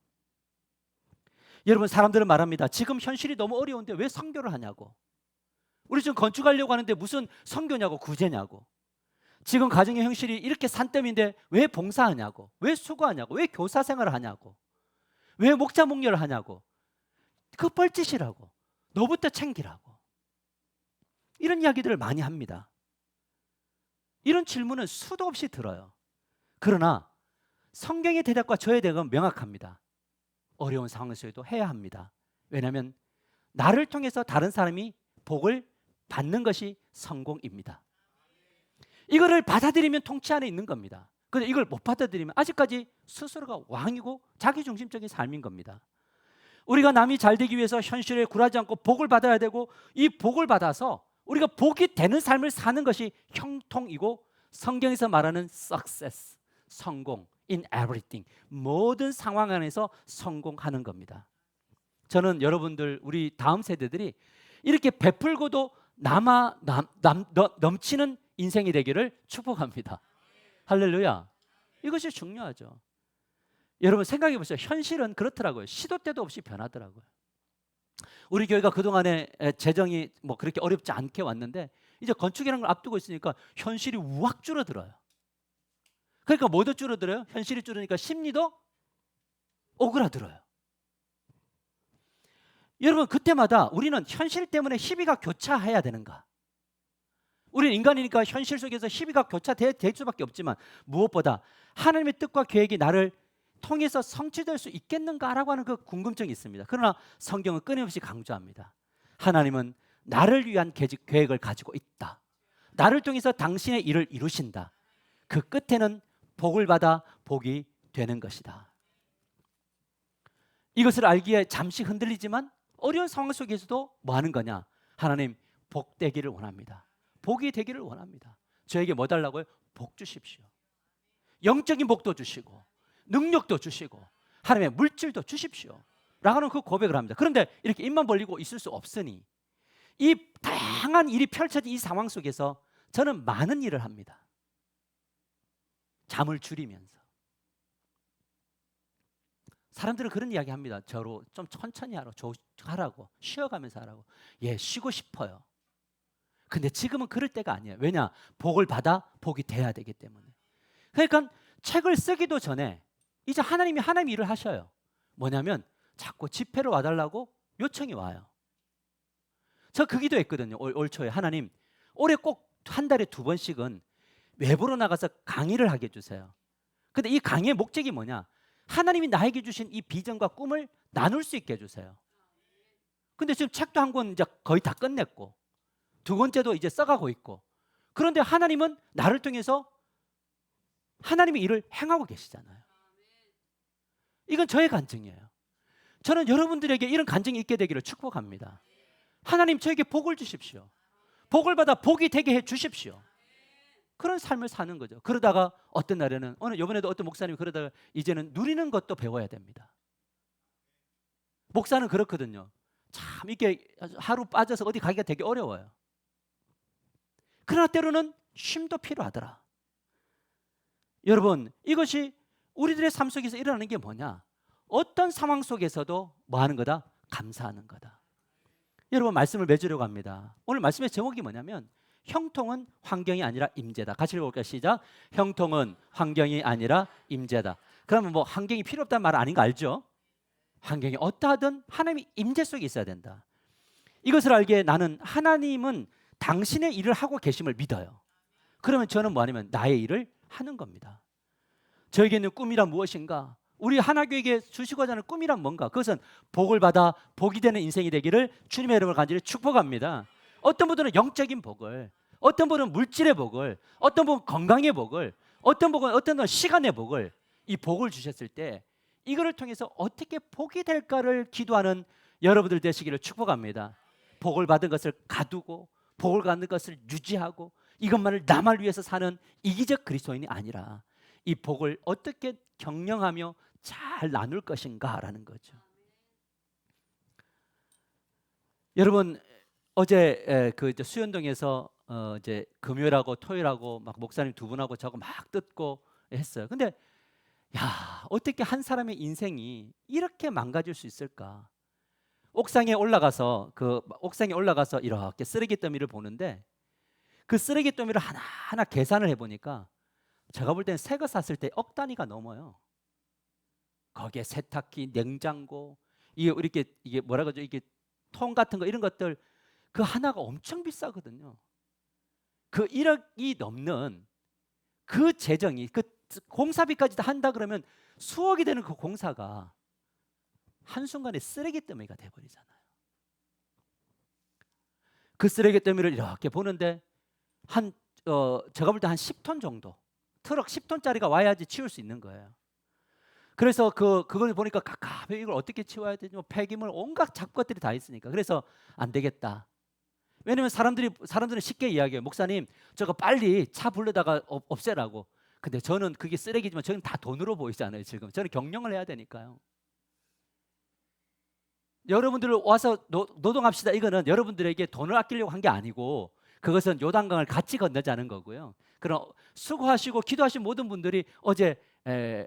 여러분 사람들은 말합니다. 지금 현실이 너무 어려운데 왜 선교를 하냐고. 우리 지금 건축하려고 하는데 무슨 선교냐고 구제냐고. 지금 가정의 형실이 이렇게 산더미인데 왜 봉사하냐고. 왜 수고하냐고. 왜 교사 생활을 하냐고. 왜 목자 목녀를 하냐고. 그 뻘짓이라고. 너부터 챙기라고. 이런 이야기들을 많이 합니다. 이런 질문은 수도 없이 들어요. 그러나 성경의 대답과 저의 대답은 명확합니다. 어려운 상황 속에도 해야 합니다. 왜냐하면 나를 통해서 다른 사람이 복을 받는 것이 성공입니다. 이거를 받아들이면 통치 안에 있는 겁니다. 그런데 이걸 못 받아들이면 아직까지 스스로가 왕이고 자기중심적인 삶인 겁니다. 우리가 남이 잘 되기 위해서 현실에 굴하지 않고 복을 받아야 되고 이 복을 받아서 우리가 복이 되는 삶을 사는 것이 형통이고 성경에서 말하는 success, 성공, in everything, 모든 상황 안에서 성공하는 겁니다. 저는 여러분들 우리 다음 세대들이 이렇게 베풀고도 넘치는 인생이 되기를 축복합니다. 할렐루야. 이것이 중요하죠. 여러분 생각해 보세요. 현실은 그렇더라고요. 시도 때도 없이 변하더라고요. 우리 교회가 그동안에 재정이 그렇게 어렵지 않게 왔는데 이제 건축이라는 걸 앞두고 있으니까 현실이 우악 줄어들어요. 그러니까 뭐도 줄어들어요? 현실이 줄으니까 심리도 오그라들어요. 여러분 그때마다 우리는 현실 때문에 희비가 교차해야 되는가? 우리는 인간이니까 현실 속에서 희비가 교차될 수밖에 없지만 무엇보다 하나님의 뜻과 계획이 나를 통해서 성취될 수 있겠는가라고 하는 그 궁금증이 있습니다. 그러나 성경은 끊임없이 강조합니다. 하나님은 나를 위한 계획을 가지고 있다. 나를 통해서 당신의 일을 이루신다. 그 끝에는 복을 받아 복이 되는 것이다. 이것을 알기에 잠시 흔들리지만 어려운 상황 속에서도 뭐 하는 거냐? 하나님 복 되기를 원합니다. 복이 되기를 원합니다. 저에게 뭐 달라고요? 복 주십시오. 영적인 복도 주시고 능력도 주시고 하나님의 물질도 주십시오 라는 그 고백을 합니다. 그런데 이렇게 입만 벌리고 있을 수 없으니 이 다양한 일이 펼쳐진 이 상황 속에서 저는 많은 일을 합니다. 잠을 줄이면서. 사람들은 그런 이야기 합니다. 저로 좀 천천히 하라고 쉬어가면서 하라고. 예, 쉬고 싶어요. 근데 지금은 그럴 때가 아니에요. 왜냐? 복을 받아 복이 돼야 되기 때문에. 그러니까 책을 쓰기도 전에 이제 하나님이 일을 하셔요. 뭐냐면 자꾸 집회를 와달라고 요청이 와요. 저 그 기도했거든요. 올 초에 하나님 올해 꼭 한 달에 2번씩은 외부로 나가서 강의를 하게 해주세요. 근데 이 강의의 목적이 뭐냐? 하나님이 나에게 주신 이 비전과 꿈을 나눌 수 있게 해주세요. 근데 지금 책도 한 권 이제 거의 다 끝냈고 2권째도 이제 써가고 있고, 그런데 하나님은 나를 통해서 하나님의 일을 행하고 계시잖아요. 이건 저의 간증이에요. 저는 여러분들에게 이런 간증이 있게 되기를 축복합니다. 하나님 저에게 복을 주십시오. 복을 받아 복이 되게 해 주십시오. 그런 삶을 사는 거죠. 그러다가 어떤 날에는 이번에도 어떤 목사님이 그러다가 이제는 누리는 것도 배워야 됩니다. 목사는 그렇거든요. 참 이게 하루 빠져서 어디 가기가 되게 어려워요. 그러나 때로는 쉼도 필요하더라. 여러분, 이것이 우리들의 삶 속에서 일어나는 게 뭐냐? 어떤 상황 속에서도 뭐 하는 거다? 감사하는 거다. 여러분, 말씀을 맺으려고 합니다. 오늘 말씀의 제목이 뭐냐면 형통은 환경이 아니라 임재다. 같이 읽어볼까요? 시작. 형통은 환경이 아니라 임재다. 그러면 뭐 환경이 필요 없다는 말은 아닌 거 알죠? 환경이 어떠하든 하나님의 임재 속에 있어야 된다. 이것을 알기에 나는 하나님은 당신의 일을 하고 계심을 믿어요. 그러면 저는 뭐 하냐면 나의 일을 하는 겁니다. 저에게 있는 꿈이란 무엇인가? 우리 하나교회에게 주시고자 하는 꿈이란 뭔가? 그것은 복을 받아 복이 되는 인생이 되기를 주님의 이름으로 간절히 축복합니다. 어떤 분들은 영적인 복을, 어떤 분은 물질의 복을, 어떤 분은 건강의 복을, 어떤 분은 시간의 복을, 이 복을 주셨을 때 이거를 통해서 어떻게 복이 될까를 기도하는 여러분들 되시기를 축복합니다. 복을 받은 것을 가두고 복을 받는 것을 유지하고 이것만을 나만 위해서 사는 이기적 그리스도인이 아니라 이 복을 어떻게 경영하며 잘 나눌 것인가라는 거죠. 여러분, 어제 그 수연동에서 이제 금요일하고 토요일하고 막 목사님 2분하고 저하고 막 듣고 했어요. 근데 야, 어떻게 한 사람의 인생이 이렇게 망가질 수 있을까? 옥상에 올라가서 이렇게 쓰레기 더미를 보는데 그 쓰레기 더미를 하나하나 계산을 해보니까 제가 볼 때는 새 거 샀을 때 억 단위가 넘어요. 거기에 세탁기, 냉장고, 이게 뭐라 그러죠? 이게 통 같은 거 이런 것들 그 하나가 엄청 비싸거든요. 그 1억이 넘는 그 재정이 그 공사비까지 다 한다 그러면 수억이 되는 그 공사가 한순간에 쓰레기 더미가 돼버리잖아요. 그 쓰레기 더미를 이렇게 보는데 제가 볼 때 한 10톤 정도, 트럭 10톤짜리가 와야지 치울 수 있는 거예요. 그래서 그걸 보니까 가깝게 이걸 어떻게 치워야 되지? 폐기물 온갖 잡것들이 다 있으니까. 그래서 안 되겠다. 왜냐면 사람들은 쉽게 이야기해요. 목사님, 저거 빨리 차 불러다가 없애라고. 근데 저는 그게 쓰레기지만 저는 다 돈으로 보이잖아요. 지금 저는 경영을 해야 되니까요. 여러분들 와서 노동합시다. 이거는 여러분들에게 돈을 아끼려고 한 게 아니고 그것은 요단강을 같이 건너자는 거고요. 그럼 수고하시고 기도하신 모든 분들이 어제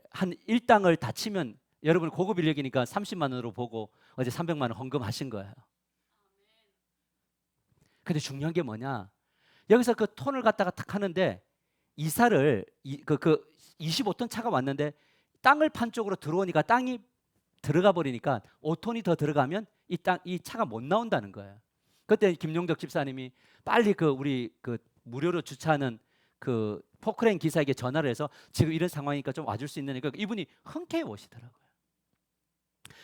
한 일당을 다 치면 여러분 고급 인력이니까 30만 원으로 보고 어제 300만 원 헌금하신 거예요. 근데 중요한 게 뭐냐? 여기서 그 톤을 갖다가 탁 하는데 이사를 25톤 차가 왔는데 땅을 판 쪽으로 들어오니까 땅이 들어가 버리니까 5톤이 더 들어가면 이 차가 못 나온다는 거예요. 그때 김용덕 집사님이 빨리 우리 무료로 주차하는 그 포크레인 기사에게 전화를 해서 지금 이런 상황이니까 좀 와줄 수 있느니까 이분이 흔쾌히 오시더라고요.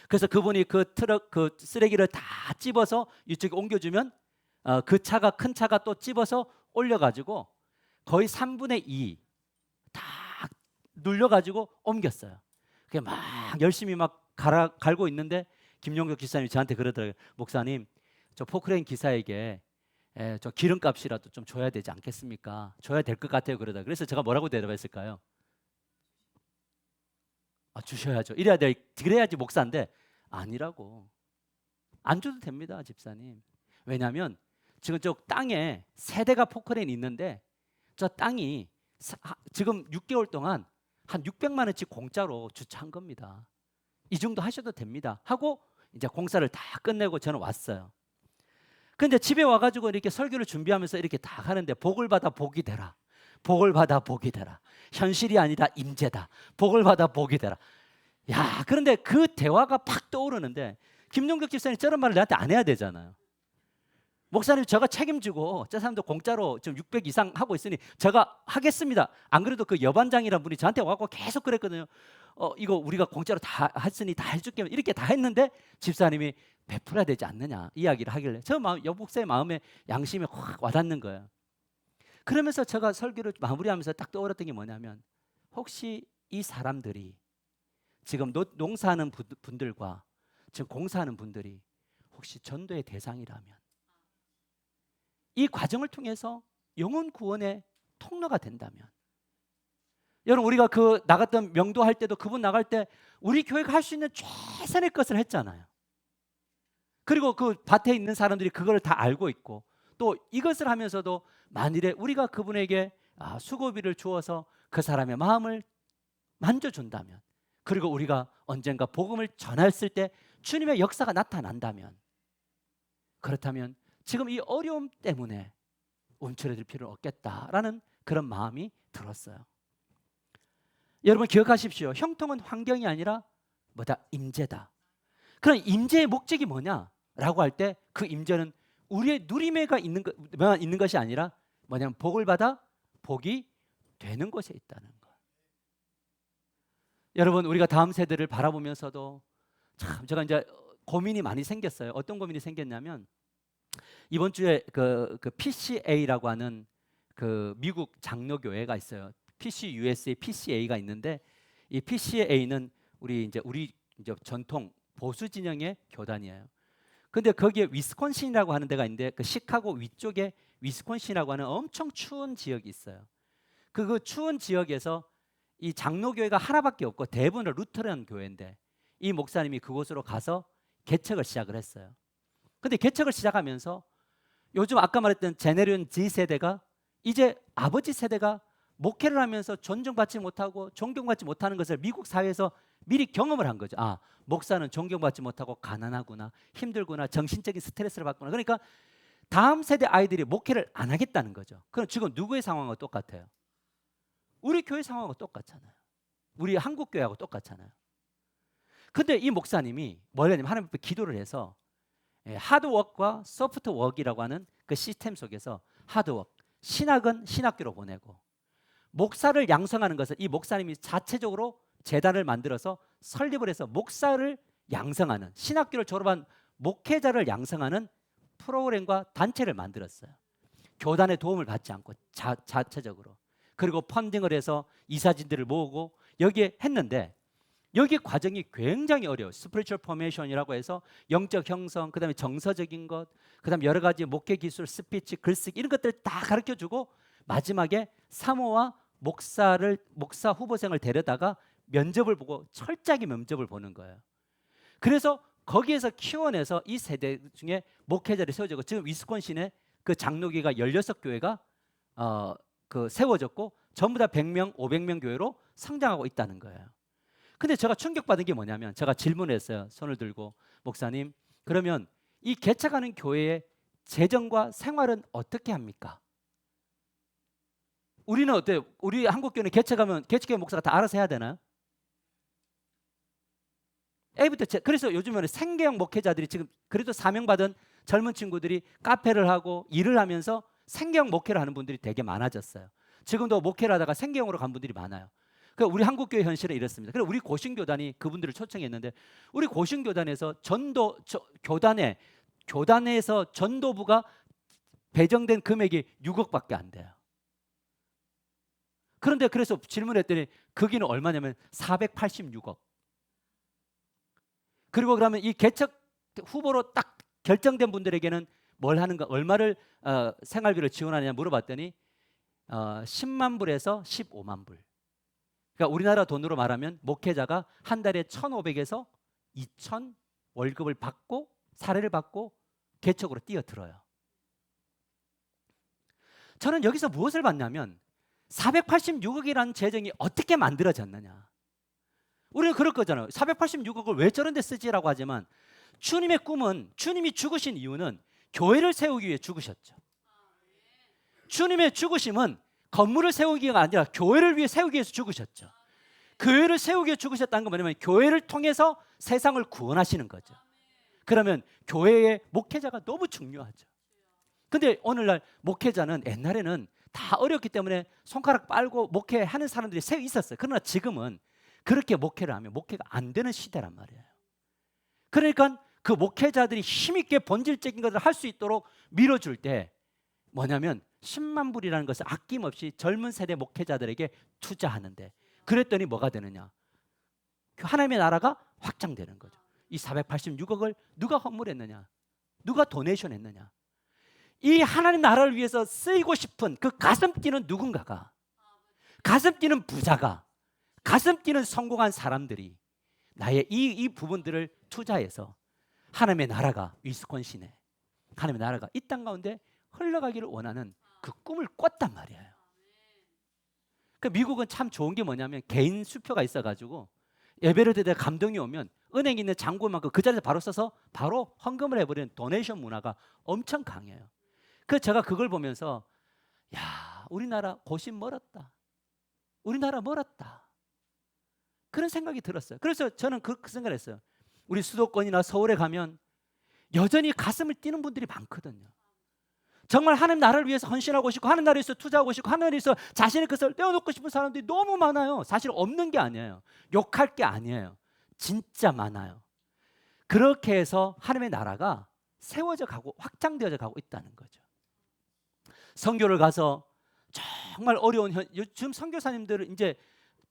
그래서 그분이 그 트럭 그 쓰레기를 다 찝어서 이쪽에 옮겨주면 그 차가 큰 차가 또 찝어서 올려가지고 거의 3분의 2 다 눌려가지고 옮겼어요. 그게 막 열심히 막 갈고 있는데 김용석 기사님이 저한테 그러더라고요. 목사님, 저 포크레인 기사에게 저 기름값이라도 좀 줘야 되지 않겠습니까? 줘야 될 것 같아요. 그러다. 그래서 제가 뭐라고 대답했을까요? 주셔야죠. 그래야지 목사인데 아니라고. 안 줘도 됩니다, 집사님. 왜냐하면 지금 저 땅에 세대가 포크레인이 있는데 저 땅이 지금 6개월 동안 한 600만 원씩 공짜로 주차한 겁니다. 이 정도 하셔도 됩니다. 하고 이제 공사를 다 끝내고 저는 왔어요. 근데 집에 와가지고 이렇게 설교를 준비하면서 이렇게 다 하는데 복을 받아 복이 되라. 복을 받아 복이 되라. 현실이 아니라 임재다. 복을 받아 복이 되라. 야, 그런데 그 대화가 팍 떠오르는데 김용석 집사님 저런 말을 나한테 안 해야 되잖아요. 목사님, 제가 책임지고 저 사람도 공짜로 지금 600 이상 하고 있으니 제가 하겠습니다. 안 그래도 그 여반장이란 분이 저한테 와서 계속 그랬거든요. 이거 우리가 공짜로 다 했으니 다 해줄게 이렇게 다 했는데 집사님이 베풀어야 되지 않느냐 이야기를 하길래 저 여복사의 마음에 양심에 확 와닿는 거예요. 그러면서 제가 설교를 마무리하면서 딱 떠올랐던 게 뭐냐면 혹시 이 사람들이 지금 농사하는 분들과 지금 공사하는 분들이 혹시 전도의 대상이라면 이 과정을 통해서 영혼 구원의 통로가 된다면 여러분 우리가 그 나갔던 명도할 때도 그분 나갈 때 우리 교회가 할 수 있는 최선의 것을 했잖아요. 그리고 그 밭에 있는 사람들이 그걸 다 알고 있고 또 이것을 하면서도 만일에 우리가 그분에게 수고비를 주어서 그 사람의 마음을 만져준다면 그리고 우리가 언젠가 복음을 전했을 때 주님의 역사가 나타난다면 그렇다면 지금 이 어려움 때문에 움츠러들 필요는 없겠다라는 그런 마음이 들었어요. 여러분 기억하십시오. 형통은 환경이 아니라 뭐다? 임재다. 그럼 임재의 목적이 뭐냐라고 할 때 그 임재는 우리의 누림에가 있는 것이 아니라 뭐냐면 복을 받아 복이 되는 곳에 있다는 것. 여러분 우리가 다음 세대를 바라보면서도 참 제가 이제 고민이 많이 생겼어요. 어떤 고민이 생겼냐면 이번 주에 그 PCA라고 하는 그 미국 장로교회가 있어요. PCUSA, PCA가 있는데 이 PCA는 우리 이제 전통 보수 진영의 교단이에요. 근데 거기에 위스콘신이라고 하는 데가 있는데 그 시카고 위쪽에 위스콘신이라고 하는 엄청 추운 지역이 있어요. 그 추운 지역에서 이 장로교회가 하나밖에 없고 대부분 루터란 교회인데 이 목사님이 그곳으로 가서 개척을 시작을 했어요. 근데 개척을 시작하면서 요즘 아까 말했던 제네리온 Z 세대가 이제 아버지 세대가 목회를 하면서 존중받지 못하고 존경받지 못하는 것을 미국 사회에서 미리 경험을 한 거죠. 목사는 존경받지 못하고 가난하구나, 힘들구나, 정신적인 스트레스를 받구나. 그러니까 다음 세대 아이들이 목회를 안 하겠다는 거죠. 그럼 지금 누구의 상황과 똑같아요? 우리 교회 상황하고 똑같잖아요. 우리 한국 교회하고 똑같잖아요. 근데 이 목사님이 뭐냐면 하나님 앞에 기도를 해서 하드워크와 소프트워크라고 하는 그 시스템 속에서 하드워크, 신학은 신학교로 보내고 목사를 양성하는 것은 이 목사님이 자체적으로 재단을 만들어서 설립을 해서 목사를 양성하는 신학교를 졸업한 목회자를 양성하는 프로그램과 단체를 만들었어요. 교단의 도움을 받지 않고 자체적으로. 그리고 펀딩을 해서 이사진들을 모으고 여기에 했는데 여기 과정이 굉장히 어려워요. 스피리추얼 포메이션이라고 해서 영적 형성, 그다음에 정서적인 것, 그다음에 여러 가지 목회 기술, 스피치, 글쓰기 이런 것들 다 가르쳐주고 마지막에 사모와 목사 후보생을 데려다가 면접을 보고 철저하게 면접을 보는 거예요. 그래서 거기에서 키워내서 이 세대 중에 목회자를 세워지고 지금 위스콘신에 그 장로교회가 16교회가 세워졌고 전부 다 100명, 500명 교회로 성장하고 있다는 거예요. 근데 제가 충격받은 게 뭐냐면 제가 질문했어요. 손을 들고 목사님 그러면 이 개척하는 교회의 재정과 생활은 어떻게 합니까? 우리는 어때요? 우리 한국교회는 개척하면 개척교회 목사가 다 알아서 해야 되나요? A부터 그래서 요즘에는 생계형 목회자들이 지금 그래도 사명받은 젊은 친구들이 카페를 하고 일을 하면서 생계형 목회를 하는 분들이 되게 많아졌어요. 지금도 목회를 하다가 생계형으로 간 분들이 많아요. 그러니까 우리 한국교회 현실은 이렇습니다. 그래서 우리 고신교단이 그분들을 초청했는데 우리 고신교단에서 교단에서 전도부가 배정된 금액이 6억밖에 안 돼요. 그런데 그래서 질문했더니 거기는 얼마냐면 486억. 그리고 그러면 이 개척 후보로 딱 결정된 분들에게는 뭘 하는가, 얼마를 생활비를 지원하느냐 물어봤더니 10만 불에서 15만 불. 그러니까 우리나라 돈으로 말하면 목회자가 한 달에 1,500에서 2,000 월급을 받고 사례를 받고 개척으로 뛰어들어요. 저는 여기서 무엇을 봤냐면 486억이라는 재정이 어떻게 만들어졌느냐. 우리는 그럴 거잖아요. 486억을 왜 저런 데 쓰지라고 하지만 주님의 꿈은, 주님이 죽으신 이유는 교회를 세우기 위해 죽으셨죠. 주님의 죽으심은 건물을 세우기가 아니라 교회를 위해 세우기 위해서 죽으셨죠. 교회를 세우기 위해 죽으셨다는 건 뭐냐면 교회를 통해서 세상을 구원하시는 거죠. 그러면 교회의 목회자가 너무 중요하죠. 근데 오늘날 목회자는, 옛날에는 다 어렵기 때문에 손가락 빨고 목회하는 사람들이 새 있었어요. 그러나 지금은 그렇게 목회를 하면 목회가 안 되는 시대란 말이에요. 그러니까 그 목회자들이 힘있게 본질적인 것을 할 수 있도록 밀어줄 때 뭐냐면 10만 불이라는 것을 아낌없이 젊은 세대 목회자들에게 투자하는데, 그랬더니 뭐가 되느냐, 하나님의 나라가 확장되는 거죠. 이 486억을 누가 헌물했느냐, 누가 도네이션 했느냐, 이 하나님 나라를 위해서 쓰이고 싶은 그 가슴 뛰는 누군가가, 가슴 뛰는 부자가, 가슴 뛰는 성공한 사람들이 나의 이 부분들을 투자해서 하나님의 나라가, 위스콘신에 하나님의 나라가 이 땅 가운데 흘러가기를 원하는 그 꿈을 꿨단 말이에요. 그러니까 미국은 참 좋은 게 뭐냐면 개인 수표가 있어가지고 예배를 드릴 때 감동이 오면 은행에 있는 잔고만큼 그 자리에서 바로 써서 바로 헌금을 해버리는 도네이션 문화가 엄청 강해요. 그래서 제가 그걸 보면서 야, 우리나라 고심 멀었다, 우리나라 멀었다, 그런 생각이 들었어요. 그래서 저는 그 생각을 했어요. 우리 수도권이나 서울에 가면 여전히 가슴을 뛰는 분들이 많거든요. 정말 하나님 나라를 위해서 헌신하고 싶고 하나님 나라를 위해서 투자하고 싶고 하나님 나라를 위해서 자신의 것을 떼어놓고 싶은 사람들이 너무 많아요. 사실 없는 게 아니에요. 욕할 게 아니에요. 진짜 많아요. 그렇게 해서 하나님의 나라가 세워져 가고 확장되어져 가고 있다는 거죠. 선교를 가서 정말 어려운 지금 선교사님들은 이제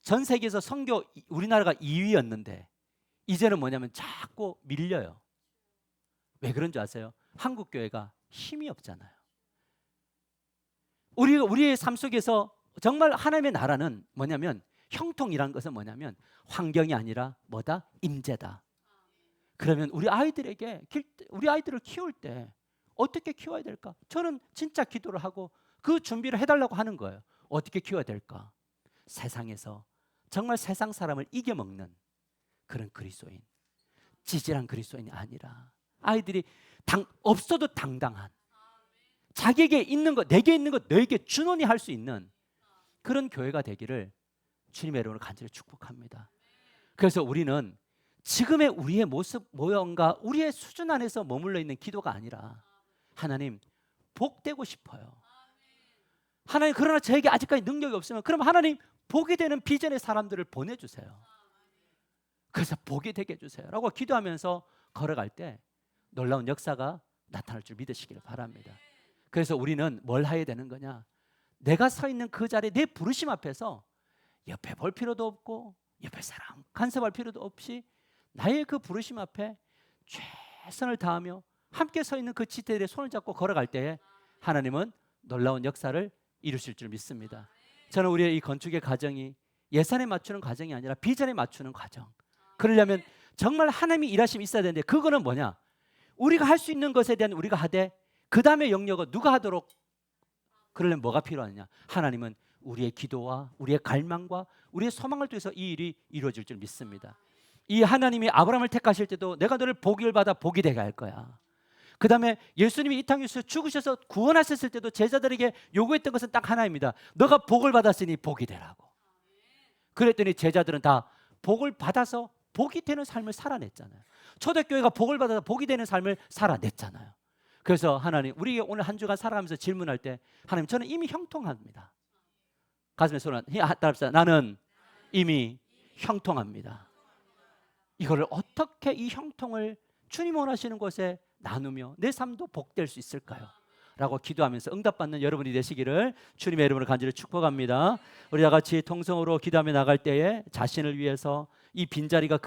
전 세계에서 선교 우리나라가 2위였는데 이제는 뭐냐면 자꾸 밀려요. 왜 그런 줄 아세요? 한국 교회가 힘이 없잖아요. 우리의 삶 속에서 정말 하나님의 나라는 뭐냐면, 형통이라는 것은 뭐냐면 환경이 아니라 뭐다? 임재다. 그러면 우리 아이들을 키울 때 어떻게 키워야 될까? 저는 진짜 기도를 하고 그 준비를 해달라고 하는 거예요. 어떻게 키워야 될까? 세상에서 정말 세상 사람을 이겨먹는 그런 그리스도인, 지질한 그리스도인이 아니라 아이들이 없어도 당당한, 자기에게 있는 것, 내게 있는 것 너에게 준원히 할 수 있는 그런 교회가 되기를 주님의 이름으로 간절히 축복합니다. 그래서 우리는 지금의 우리의 모습, 모형과 우리의 수준 안에서 머물러 있는 기도가 아니라 하나님 복되고 싶어요. 하나님, 그러나 저에게 아직까지 능력이 없으면 그럼 하나님 복이 되는 비전의 사람들을 보내주세요. 그래서 복이 되게 해주세요 라고 기도하면서 걸어갈 때 놀라운 역사가 나타날 줄 믿으시기를 바랍니다. 그래서 우리는 뭘 해야 되는 거냐, 내가 서 있는 그 자리에 내 부르심 앞에서 옆에 볼 필요도 없고 옆에 사람 간섭할 필요도 없이 나의 그 부르심 앞에 최선을 다하며 함께 서 있는 그 지체들의 손을 잡고 걸어갈 때에 하나님은 놀라운 역사를 이루실 줄 믿습니다. 저는 우리의 이 건축의 과정이 예산에 맞추는 과정이 아니라 비전에 맞추는 과정, 그러려면 정말 하나님이 일하심이 있어야 되는데 그거는 뭐냐, 우리가 할 수 있는 것에 대한 우리가 하되 그 다음에 영역은 누가 하도록, 그러려면 뭐가 필요하느냐, 하나님은 우리의 기도와 우리의 갈망과 우리의 소망을 통해서 이 일이 이루어질 줄 믿습니다. 이 하나님이 아브라함을 택하실 때도 내가 너를 복을 받아 복이 되게 할 거야. 그 다음에 예수님이 이 땅에서 죽으셔서 구원하셨을 때도 제자들에게 요구했던 것은 딱 하나입니다. 너가 복을 받았으니 복이 되라고. 그랬더니 제자들은 다 복을 받아서 복이 되는 삶을 살아냈잖아요. 초대교회가 복을 받아서 복이 되는 삶을 살아냈잖아요. 그래서 하나님, 우리에게 오늘 한 주간 살아가면서 질문할 때 하나님, 저는 이미 형통합니다. 가슴에 손을 따라합시다. 나는 이미 형통합니다. 이거를 어떻게 이 형통을 주님 원하시는 곳에 나누며 내 삶도 복될 수 있을까요? 라고 기도하면서 응답받는 여러분이 되시기를 주님의 이름으로 간절히 축복합니다. 우리 다 같이 통성으로 기도하며 나갈 때에 자신을 위해서 이 빈자리가